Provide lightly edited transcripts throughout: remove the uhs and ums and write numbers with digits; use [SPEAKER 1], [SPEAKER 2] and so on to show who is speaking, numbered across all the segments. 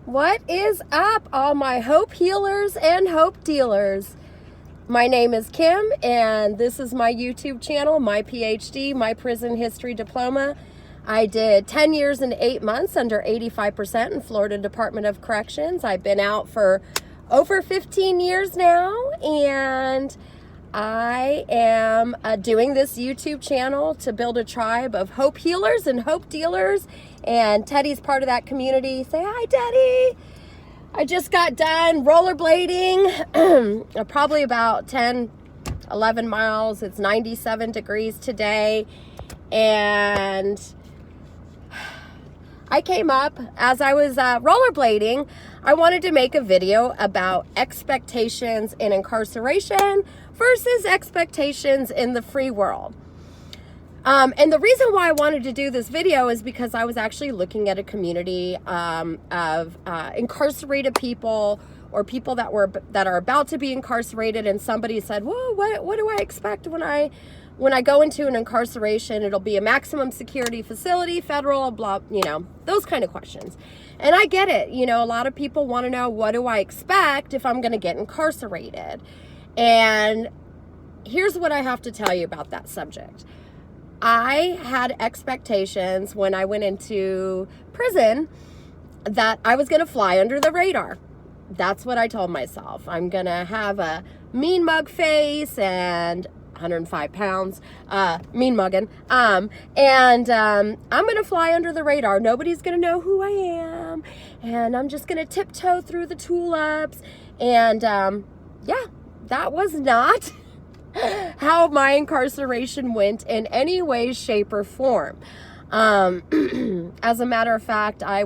[SPEAKER 1] What is up, all my hope healers and hope dealers? My name is Kim, and this is my YouTube channel, my PhD, my prison history diploma. I did 10 years and 8 months under 85% in Florida Department of Corrections. I've been out for over 15 years now, and I am doing this YouTube channel to build a tribe of hope healers and hope dealers, and Teddy's part of that community. Say hi, Teddy. I just got done rollerblading, probably about 10, 11 miles. It's 97 degrees today, and I came up as I was rollerblading. I wanted to make a video about expectations in incarceration versus expectations in the free world. And the reason why I wanted to do this video is because I was actually looking at a community of incarcerated people, or people that are about to be incarcerated, and somebody said, "Whoa, what do I expect when I go into an incarceration? It'll be a maximum security facility, federal, blah, those kind of questions." And I get it. A lot of people want to know, what do I expect if I'm going to get incarcerated? And here's what I have to tell you about that subject. I had expectations when I went into prison that I was going to fly under the radar. That's what I told myself. I'm going to have a mean mug face and 105 pounds, mean mugging. I'm going to fly under the radar. Nobody's going to know who I am. And I'm just going to tiptoe through the tulips. And yeah, that was not how my incarceration went in any way, shape, or form. As a matter of fact, I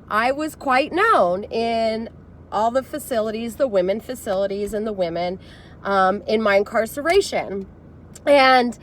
[SPEAKER 1] was quite known in all the facilities, the women facilities and the women in my incarceration. And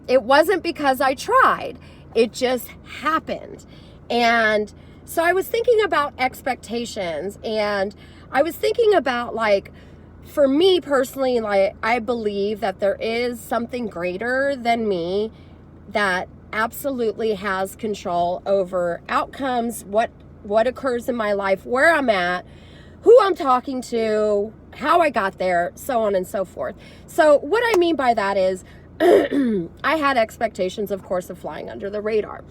[SPEAKER 1] it wasn't because I tried. It just happened. And so I was thinking about expectations, and I was thinking about, for me personally, I believe that there is something greater than me that absolutely has control over outcomes, what occurs in my life, where I'm at, who I'm talking to, how I got there, so on and so forth. So what I mean by that is I had expectations, of course, of flying under the radar,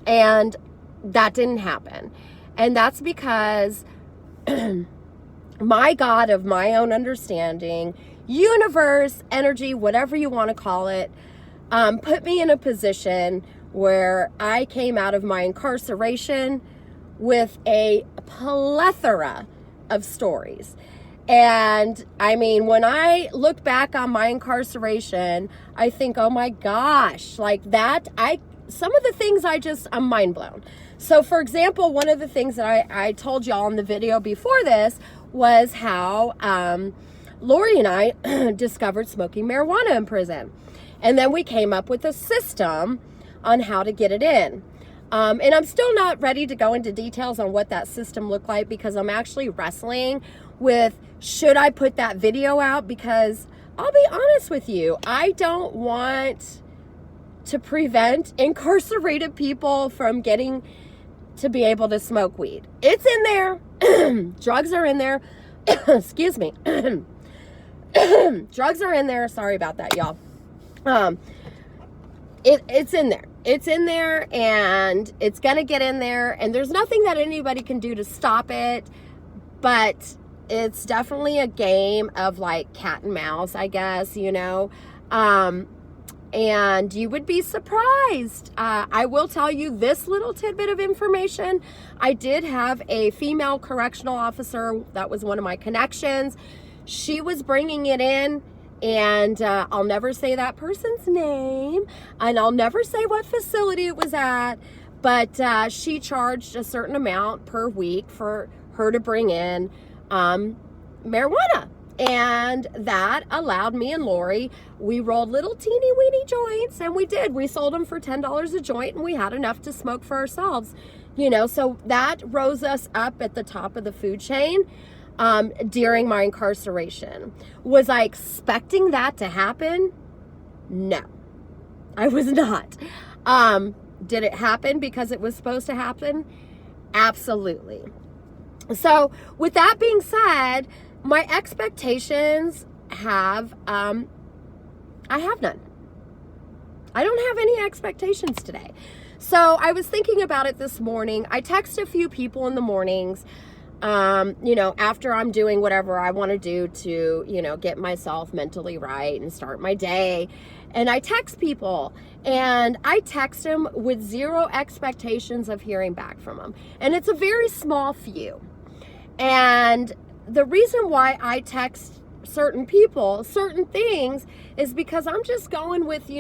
[SPEAKER 1] and that didn't happen. And that's because my God of my own understanding, universe, energy, whatever you want to call it, put me in a position where I came out of my incarceration with a plethora of stories. And I mean, when I look back on my incarceration, I think, oh my gosh, some of the things I'm mind blown. So for example, one of the things that I told y'all in the video before this was how Lori and I discovered smoking marijuana in prison. And then we came up with a system on how to get it in. And I'm still not ready to go into details on what that system looked like, because I'm actually wrestling with, should I put that video out? Because I'll be honest with you, I don't want to prevent incarcerated people from getting to be able to smoke weed. It's in there. Drugs are in there. Excuse me. Drugs are in there. Sorry about that, y'all. It's in there. It's in there, and it's going to get in there, and there's nothing that anybody can do to stop it, but it's definitely a game of cat and mouse, I guess, and you would be surprised. I will tell you this little tidbit of information. I did have a female correctional officer that was one of my connections. She was bringing it in, and I'll never say that person's name, and I'll never say what facility it was at, but she charged a certain amount per week for her to bring in marijuana. And that allowed me and Lori, we rolled little teeny weeny joints, and we sold them for $10 a joint, and we had enough to smoke for ourselves, so that rose us up at the top of the food chain during my incarceration. Was I expecting that to happen? No, I was not. Did it happen because it was supposed to happen? Absolutely. So with that being said, my expectations have, I have none. I don't have any expectations today. So I was thinking about it this morning. I text a few people in the mornings, after I'm doing whatever I want to do to, get myself mentally right and start my day. And I text people, and I text them with zero expectations of hearing back from them. And it's a very small few. And the reason why I text certain people certain things is because I'm just going with,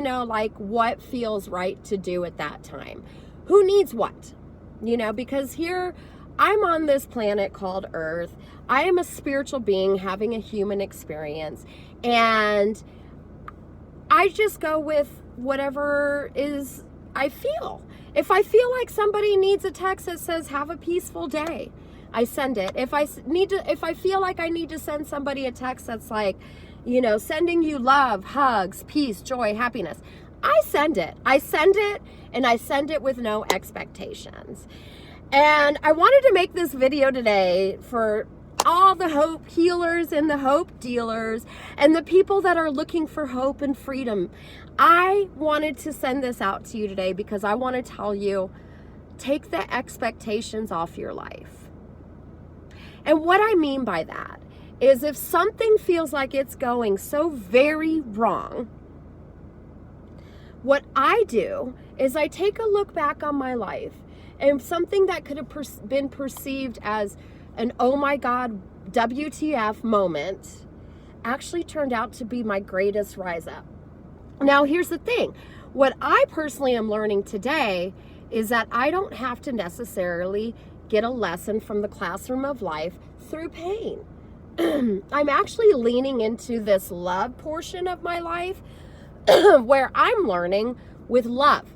[SPEAKER 1] what feels right to do at that time. Who needs what? Because here I'm on this planet called Earth. I am a spiritual being having a human experience, and I just go with whatever is I feel. If I feel like somebody needs a text that says have a peaceful day, I send it. If I feel like I need to send somebody a text that's like, sending you love, hugs, peace, joy, happiness, I send it. I send it, and I send it with no expectations. And I wanted to make this video today for all the hope healers and the hope dealers and the people that are looking for hope and freedom. I wanted to send this out to you today because I want to tell you, take the expectations off your life. And what I mean by that is if something feels like it's going so very wrong, what I do is I take a look back on my life, and something that could have been perceived as an oh my God, WTF moment actually turned out to be my greatest rise up. Now, here's the thing. What I personally am learning today is that I don't have to necessarily get a lesson from the classroom of life through pain. I'm actually leaning into this love portion of my life where I'm learning with love.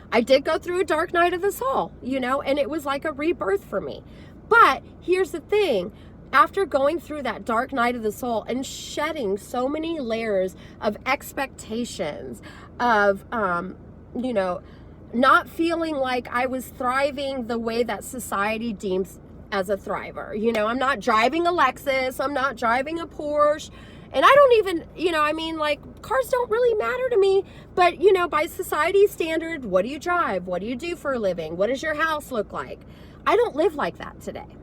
[SPEAKER 1] I did go through a dark night of the soul, and it was like a rebirth for me. But here's the thing. After going through that dark night of the soul and shedding so many layers of expectations of, not feeling like I was thriving the way that society deems as a thriver. I'm not driving a Lexus. I'm not driving a Porsche. And I don't even, cars don't really matter to me. But, by society's standard, what do you drive? What do you do for a living? What does your house look like? I don't live like that today.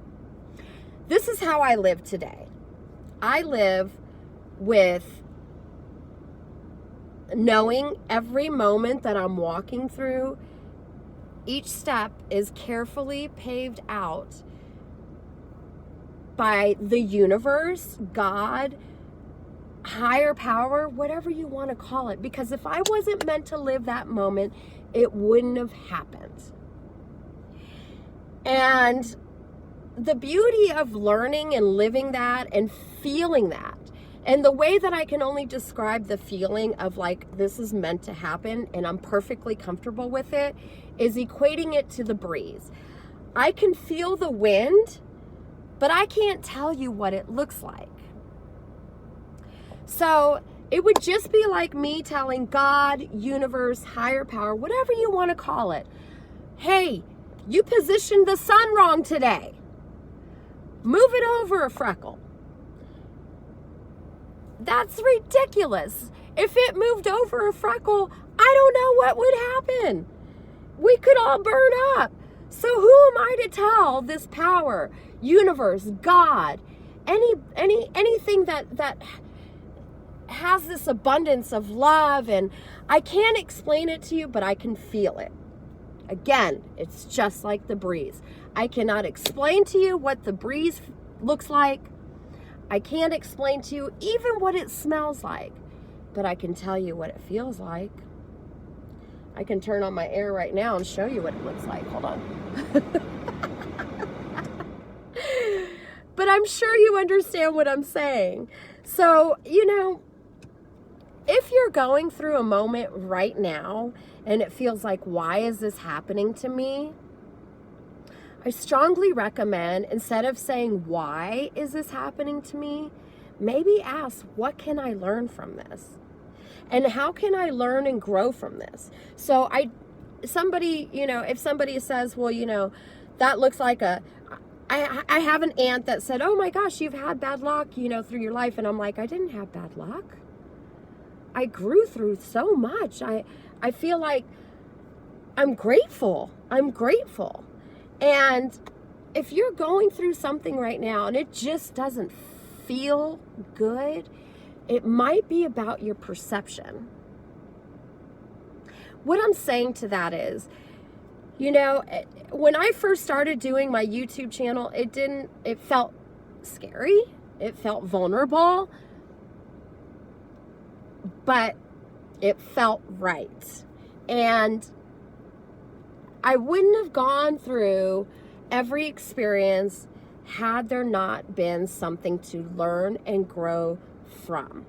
[SPEAKER 1] This is how I live today. I live with knowing every moment that I'm walking through, each step is carefully paved out by the universe, God, higher power, whatever you want to call it. Because if I wasn't meant to live that moment, it wouldn't have happened. And the beauty of learning and living that and feeling that, and the way that I can only describe the feeling of like this is meant to happen and I'm perfectly comfortable with it, is equating it to the breeze. I can feel the wind, but I can't tell you what it looks like. So it would just be like me telling God, universe, higher power, whatever you want to call it, hey, you positioned the sun wrong today. Move it over a freckle. That's ridiculous. If it moved over a freckle, I don't know what would happen. We could all burn up. So who am I to tell this power, universe, God, anything that has this abundance of love, and I can't explain it to you, but I can feel it. Again, it's just like the breeze. I cannot explain to you what the breeze looks like. I can't explain to you even what it smells like, but I can tell you what it feels like. I can turn on my air right now and show you what it looks like. Hold on. But I'm sure you understand what I'm saying. So, if you're going through a moment right now and it feels like, why is this happening to me? I strongly recommend, instead of saying, why is this happening to me? Maybe ask, what can I learn from this? And how can I learn and grow from this? So somebody, if somebody says, well, that looks like I have an aunt that said, oh my gosh, you've had bad luck, through your life. And I'm like, I didn't have bad luck. I grew through so much. I feel like I'm grateful. And if you're going through something right now and it just doesn't feel good, it might be about your perception. What I'm saying to that is, when I first started doing my YouTube channel, it felt scary. It felt vulnerable, but it felt right. And I wouldn't have gone through every experience had there not been something to learn and grow from.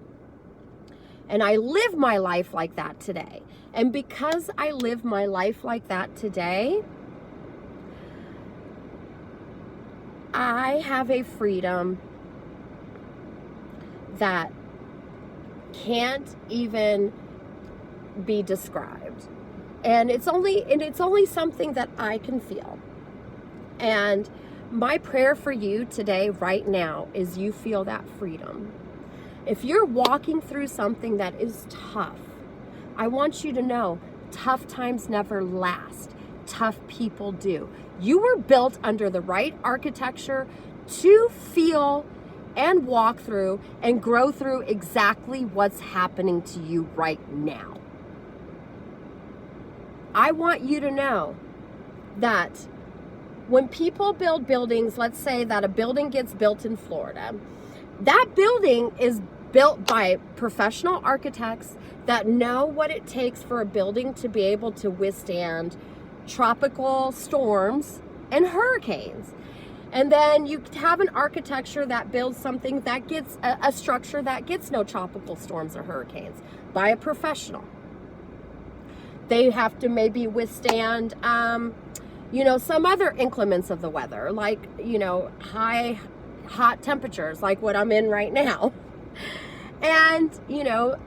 [SPEAKER 1] And I live my life like that today. And because I live my life like that today, I have a freedom that can't even be described. And it's only something that I can feel. And my prayer for you today, right now, is you feel that freedom. If you're walking through something that is tough, I want you to know tough times never last. Tough people do. You were built under the right architecture to feel and walk through and grow through exactly what's happening to you right now. I want you to know that when people build buildings, let's say that a building gets built in Florida, that building is built by professional architects that know what it takes for a building to be able to withstand tropical storms and hurricanes. And then you have an architecture that builds something that gets a structure that gets no tropical storms or hurricanes by a professional. They have to maybe withstand, some other inclements of the weather, like, high, hot temperatures, like what I'm in right now. And,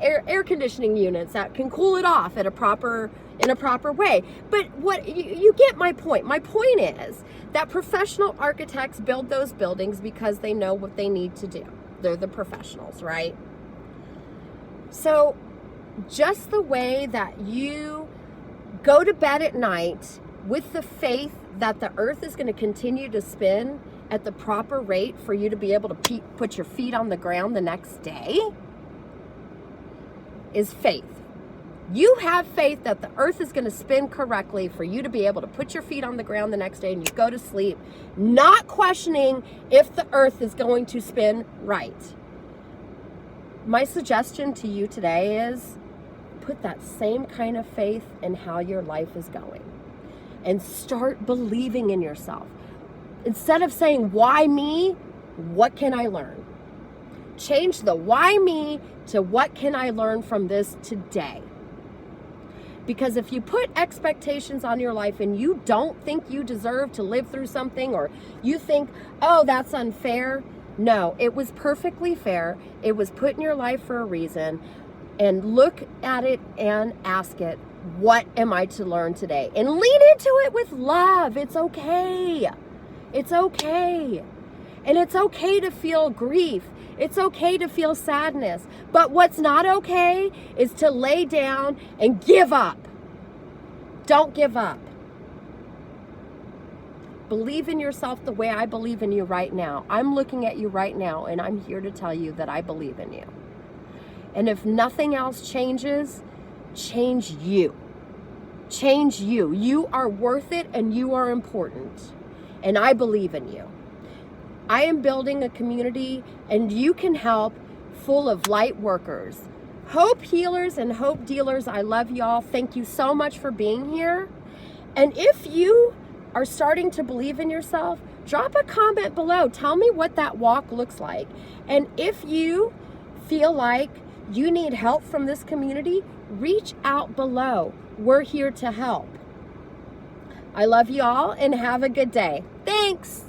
[SPEAKER 1] air conditioning units that can cool it off in a proper way. But what you get my point. My point is that professional architects build those buildings because they know what they need to do. They're the professionals, right? So just the way that you go to bed at night with the faith that the earth is going to continue to spin at the proper rate for you to be able to put your feet on the ground the next day is faith. You have faith that the earth is going to spin correctly for you to be able to put your feet on the ground the next day and you go to sleep, not questioning if the earth is going to spin right. My suggestion to you today is put that same kind of faith in how your life is going and start believing in yourself. Instead of saying, why me? What can I learn? Change the why me to what can I learn from this today? Because if you put expectations on your life and you don't think you deserve to live through something, or you think, oh, that's unfair. No, it was perfectly fair. It was put in your life for a reason. And look at it and ask it, what am I to learn today? And lean into it with love. It's okay. It's okay. And it's okay to feel grief. It's okay to feel sadness. But what's not okay is to lay down and give up. Don't give up. Believe in yourself the way I believe in you right now. I'm looking at you right now, and I'm here to tell you that I believe in you. And if nothing else changes, change you. Change you. You are worth it, and you are important. And I believe in you. I am building a community, and you can help, full of light workers. Hope healers and hope dealers, I love y'all. Thank you so much for being here. And if you are starting to believe in yourself, drop a comment below. Tell me what that walk looks like. And if you feel like you need help from this community, reach out below. We're here to help. I love you all and have a good day. Thanks.